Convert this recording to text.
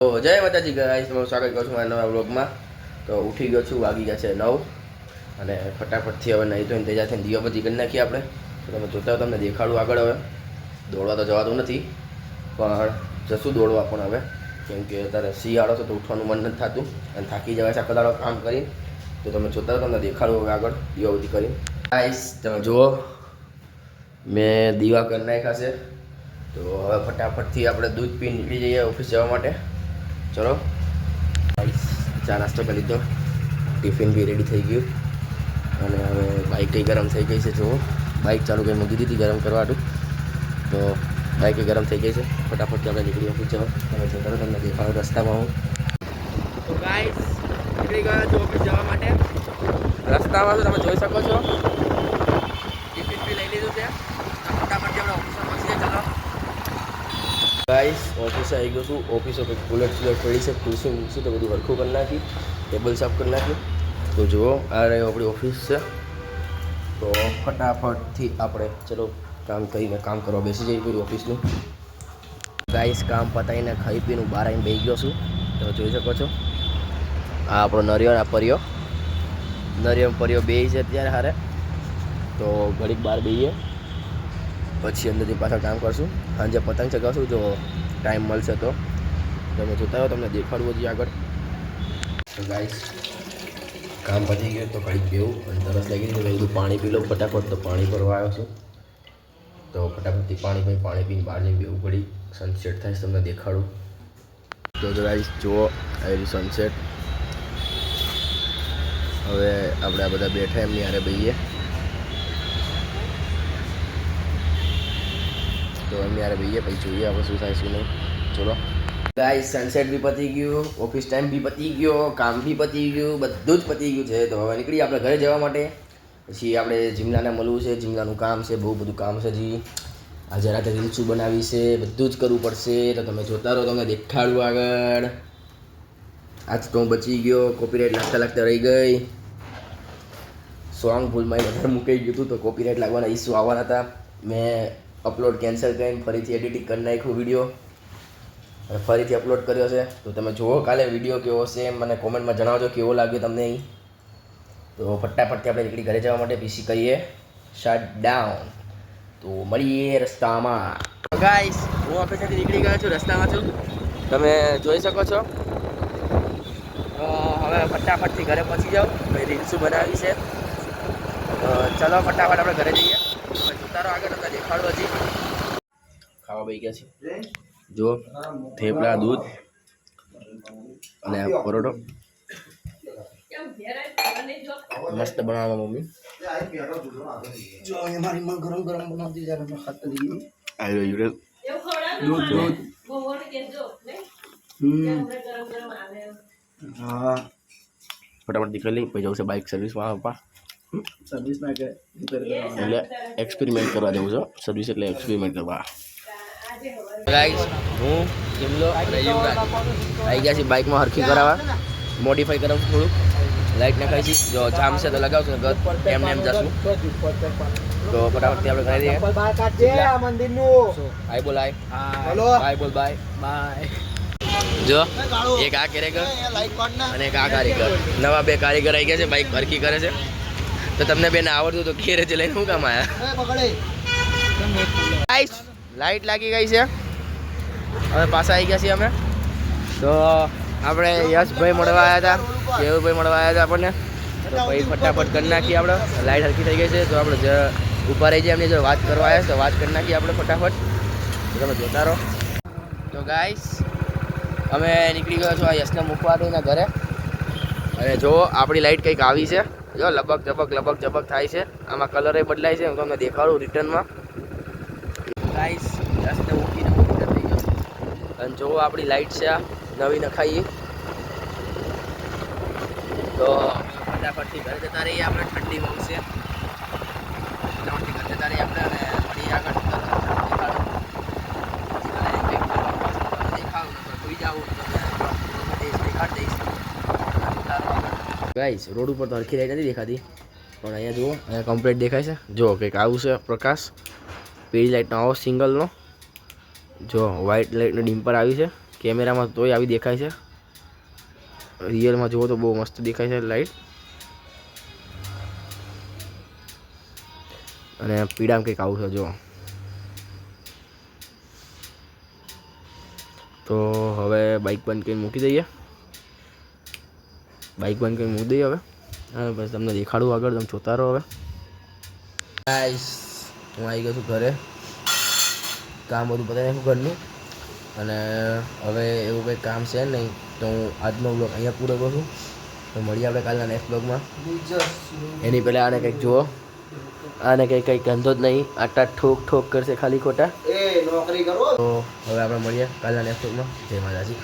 તો જય માતાજી ગાઈસ, તમારું સ્વાગત કરું છું મારા નવા વ્લોગમાં. તો ઉઠી ગયો છું, વાગી ગયા છે 9 અને ફટાફટથી હવે નહીં ધોઈને તૈયાર થઈને દીવાબત્તી કરી નાખીએ આપણે. તો તમે જોતા હો, તમને દેખાડું આગળ. હવે દોડવા તો જવાતું નથી, પણ જશું દોડવા પણ હવે, કેમ કે અત્યારે શિયાળો છે તો ઉઠવાનું મન નથી થતું અને થાકી જવાય છે આખો દાડો કામ કરી. તો તમે જોતા હો, તમને દેખાડું હવે આગળ દીવાબત્તી કરી. ગાઈસ તમે જુઓ, મેં દીવા કરી નાખ્યા છે. તો હવે ફટાફટથી આપણે દૂધ પીને નીકળી જઈએ ઓફિસ જવા માટે. ચલો ચા નાસ્તો કરી લીધો, ટિફિન બી રેડી થઈ ગયું અને હવે બાઇક કઈ ગરમ થઈ ગઈ છે. જુઓ, બાઇક ચાલુ કરી મૂકી દીધી ગરમ કરવાનું. તો બાઇક ગરમ થઈ ગઈ છે, ફટાફટથી આપણે નીકળી ઓફિસ જવા. તમે જોતા તમને દેખાડો રસ્તામાં હું. તો ગાઈસ નીકળી ગયા છું ઓફિસ જવા માટે. રસ્તામાં તો તમે જોઈ શકો છો, ટિફિન બી લઈ લીધું છે. ફટાફટથી આપણે ઓફિસમાં પહોંચીએ. ચાલો ગાઈસ, ઓફિસે આવી ગયો છું. ઓફિસો કંઈક બુલેટ પડી છે, ખુરશી મૂકશું તો બધું હરખું કરી નાખી, ટેબલ સાફ કરી નાખ્યું. તો જુઓ, આ રહ્યો આપણી ઓફિસ છે. તો ફટાફટથી આપણે ચલો કામ કરીને કામ કરવા બેસી જઈએ પૂરી ઓફિસનું. ગાઈસ કામ પતાવીને ખાઈ પીને બહાર આવીને બેસી ગયો છું. તો જોઈ શકો છો, આ આપણો નરિયો આ પરિયો, નરિયો પરિયો બે છે અત્યારે હારે. તો ઘડીક બહાર બેસીએ, પછી અંદરથી પાછા કામ કરશું. સાંજે પતંગ ચગાવશું જો ટાઈમ મળશે તો. તમે જોતા હો, તમને દેખાડવું હતી આગળ. તો ગાઈસ કામ પતી ગયું તો ઘડીક બેવું અને તરસ લાગી ગઈ તો મેં કીધું પાણી પી લઉં ફટાફટ. તો પાણી ભરવા આવ્યો છું. તો ફટાફટથી પાણી પીને બહાર જઈને બેવું પડી. સનસેટ થાય છે, તમને દેખાડું. તો ગાઈસ જુઓ, આવી સનસેટ. હવે આપણે આ બધા બેઠા એમની હારે બેહીએ. તો એમની હારે બેહીએ, પછી જોઈએ આપણે શું થાય શું નહીં. ચલો ગાઈસ, સનસેટ બી પતી ગયું, ઓફિસ ટાઈમ બી પતી ગયો, કામ બી પતી ગયું, બધું જ પતી ગયું છે. તો હવે નીકળીએ આપણે ઘરે જવા માટે. પછી આપણે જીમલાને મળવું છે, જીમલાનું કામ છે, બહુ બધું કામ છે જી. આજે રાતે રીલ્સું બનાવી છે, બધું જ કરવું પડશે. તો તમે જોતા રહો, તમને દેખાડું આગળ. આજ તો હું બચી ગયો, કોપીરાઇટ લાગતા રહી ગઈ. સોંગ ભૂલમાં વધારે મૂકાઈ ગયું હતું તો કોપીરાઇટ લાગવાના ઇસ્યુ આવવાના હતા. મેં અપલોડ કેન્સલ કરીને ફરીથી એડિટિંગ કરી નાખ્યું વિડીયો અને ફરીથી અપલોડ કર્યો છે. તો તમે જુઓ કાલે વિડીયો કેવો છે, મને કોમેન્ટમાં જણાવજો કેવો લાગ્યો તમને અહીં. તો ફટાફટથી આપણે નીકળી ઘરે જવા માટે પીસી કરીએ શટ ડાઉન. તો મળીએ રસ્તામાં. ગાઈસ હું ઓફિસેથી નીકળી ગયો છું, રસ્તામાં છું, તમે જોઈ શકો છો. તો હવે ફટાફટથી ઘરે પહોંચી જાઓ, ભાઈ રીલ્સું બનાવી છે. ચલો ફટાફટ આપણે ઘરે જઈએ. જોતા રહો આગળ, તમને દેખાડો હજી. ખાવા બેસી ગયા છે, જુઓ થેપલા, દૂધ અને પરોઠો મસ્ત બનાવવા મમ્મી. જો મારી માં ગરમ ગરમ બનાવતી જરા મેં ખાતા દીધી. આયો યુરેલ દૂધ દૂધ હા. ફટાફટ નીકળી લઈ, પછી જવું છે બાઇક સર્વિસમાં. પપ્પા સર્વિસમાં એટલે એક્સપેરિમેન્ટ કરવા જવું છે. સર્વિસ એટલે એક્સપેરિમેન્ટ કરવા. ગાઈસ હું જીમલો અને યુવરાજ આવી ગયા છે બાઇકમાં હરખી કરાવવા, મોડિફાઈ કરાવું થોડુંક. લાઇટ નખાઈ છે, જો જામ છે તો લગાવશું, એમને એમ જશું. તો ફટાફટથી આપણે કરી દઈએ. હાય બોલ, હાય બાય બોલ, બાય બાય. જો એક આ કારીગર અને એક આ કારીગર, નવા બે કારીગર આવી ગયા છે, બાઇક હરખી કરે છે. તો તમને બેને આવડતું તો ઘેરે જ લઈને શું કામ આવ્યા? લાઈટ લાગી ગઈ છે, હવે પાછા આવી ગયા છીએ અમે. તો આપણે યશભાઈ મળવા આવ્યા હતા, કેવુભાઈ મળવા આવ્યા હતા આપણને. તો પછી ફટાફટ કરી નાખીએ આપણે. લાઈટ હરખી થઈ ગઈ છે તો આપણે ઊભા રહી જઈએ, એમની જો વાત કરવા આવ્યા તો વાત કરી નાખીએ આપણે ફટાફટ. તો તમે જોતા રહો. તો ગાઈસ અમે નીકળી ગયા છો આ યશને મૂકવા દઈને ઘરે. અને જો આપણી લાઈટ કંઈક આવી છે, જો લબક ઝબક થાય છે. આમાં કલર બદલાય છે, હું તમને દેખાડું રિટર્નમાં. ગાઈસ યશને મૂકીને રિટર્ન થઈ ગયો અને જો આપણી લાઈટ છે નવી નખાઈએ. તો ફટાફટથી ઘરે જતા રહીએ આપણે, ઠંડી બહુ છે. ફટાફટથી ઘરે જતા રહીએ આપણે અને મળીએ આગળ. ગાઈસ રોડ ઉપર તો હરખી લાઈટ નથી દેખાતી, પણ અહીંયા જુઓ, અહીંયા કમ્પ્લીટ દેખાય છે. જો કંઈક આવું છે પ્રકાશ, પીળી લાઇટનો આવો સિંગલનો. જો વ્હાઇટ લાઇટનો ડિમ્પર આવી છે, કેમેરામાં તોય આવી દેખાય છે, રિયલમાં જુઓ તો બહુ મસ્ત દેખાય છે લાઇટ. અને પીડામાં કંઈક આવું છે જો. તો હવે બાઇક બંધ કરીને મૂકી દઈએ, બાઇક બંધ કરીને મૂકી દઈએ હવે. અને બસ તમને દેખાડું આગળ, તમે જોતા રહો હવે. ગાઈસ હું આવી ગયો છું ઘરે, કામ બધું પતાવી નાખ્યું ઘરનું. અને હવે એવું કંઈ કામ છે નહીં, તો હું આજનો બ્લોગ અહીંયા પૂરો કરું છું. તો મળીએ આપણે કાલના નેક્સ્ટ બ્લોગમાં. એની પહેલાં આને કંઈક જુઓ, આને કંઈક ધંધો જ નહીં, આટા ઠોક ઠોક કરશે ખાલી ખોટા. તો હવે આપણે મળીએ કાલના નેક્સ્ટ બ્લોગમાં. જય માતાજી.